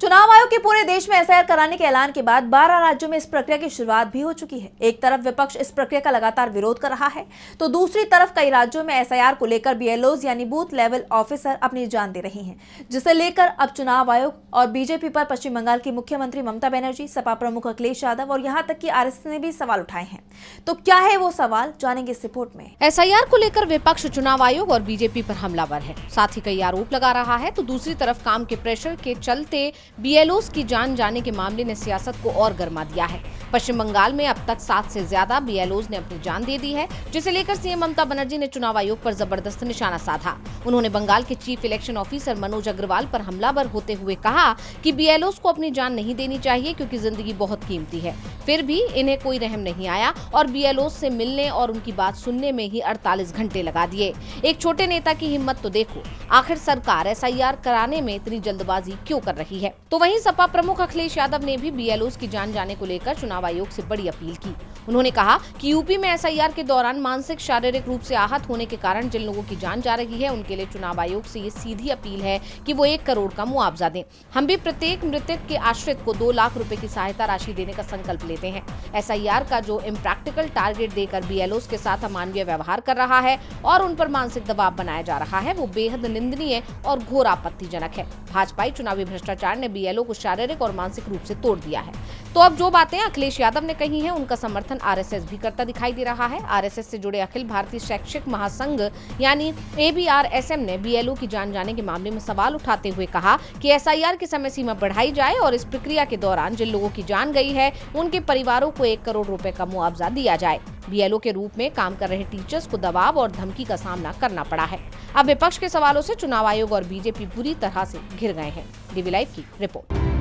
चुनाव आयोग के पूरे देश में एसआईआर कराने के ऐलान के बाद 12 राज्यों में इस प्रक्रिया की शुरुआत भी हो चुकी है। एक तरफ विपक्ष इस प्रक्रिया का लगातार विरोध कर रहा है, तो दूसरी तरफ कई राज्यों में एसआईआर को लेकर बीएलओज यानी बूथ लेवल ऑफिसर अपनी जान दे रही हैं, जिसे लेकर अब चुनाव आयोग और बीजेपी पर पश्चिम बंगाल की मुख्यमंत्री ममता बनर्जी, सपा प्रमुख अखिलेश यादव और यहाँ तक कि आरएसएस ने भी सवाल उठाए हैं। तो क्या है वो सवाल, जानेंगे इस रिपोर्ट में। एसआईआर को लेकर विपक्ष चुनाव आयोग और बीजेपी पर हमलावर है, साथ ही कई आरोप लगा रहा है, तो दूसरी तरफ काम के प्रेशर के चलते बीएलओज की जान जाने के मामले ने सियासत को और गर्मा दिया है। पश्चिम बंगाल में अब तक 7 से ज्यादा बीएलओज ने अपनी जान दे दी है, जिसे लेकर सीएम ममता बनर्जी ने चुनाव आयोग पर जबरदस्त निशाना साधा। उन्होंने बंगाल के chief election officer Manoj Agarwal पर हमलावर होते हुए कहा कि बीएलओज को अपनी जान नहीं देनी चाहिए क्योंकि जिंदगी बहुत कीमती है। फिर भी इन्हें कोई रहम नहीं आया और बीएलओज से मिलने और उनकी बात सुनने में ही 48 घंटे लगा दिए। एक छोटे नेता की हिम्मत तो देखो, आखिर सरकार एसआईआर कराने में इतनी जल्दबाजी क्यों कर रही है। तो वहीं सपा प्रमुख अखिलेश यादव ने भी बीएलओज की जान जाने को लेकर चुनाव आयोग से बड़ी अपील की। उन्होंने कहा कि यूपी में एसआईआर के दौरान मानसिक शारीरिक रूप से आहत होने के कारण जिन लोगों की जान जा रही है, उनके लिए चुनाव आयोग से ये सीधी अपील है कि वो 1 करोड़ का मुआवजा दें। हम भी प्रत्येक मृतक के आश्रित को 2 लाख रुपए की सहायता राशि देने का संकल्प लेते हैं। एसआईआर का जो इम्प्रैक्टिकल टारगेट देकर बीएलओज के साथ अमानवीय व्यवहार कर रहा है और उन पर मानसिक दबाव बनाया जा रहा है, वो बेहद निंदनीय और घोर आपत्तिजनक है। भाजपाई चुनावी भ्रष्टाचार ने बीएलओ को शारीरिक और मानसिक रूप से तोड़ दिया है। तो अब जो बातें अखिलेश यादव ने कही हैं, उनका समर्थन आरएसएस भी करता दिखाई दे रहा है। आरएसएस से जुड़े अखिल भारतीय शैक्षिक महासंघ यानी एबीआरएसएम ने बीएलओ की जान जाने के मामले में सवाल उठाते हुए कहा कि एसआईआर की समय सीमा बढ़ाई जाए और इस प्रक्रिया के दौरान जिन लोगों की जान गई है, उनके परिवारों को 1 करोड़ रुपए का मुआवजा दिया जाए। बीएलओ के रूप में काम कर रहे टीचर्स को दबाव और धमकी का सामना करना पड़ा है। अब विपक्ष के सवालों से चुनाव आयोग और बीजेपी बुरी तरह से घिर गए हैं। डीवी लाइव की रिपोर्ट।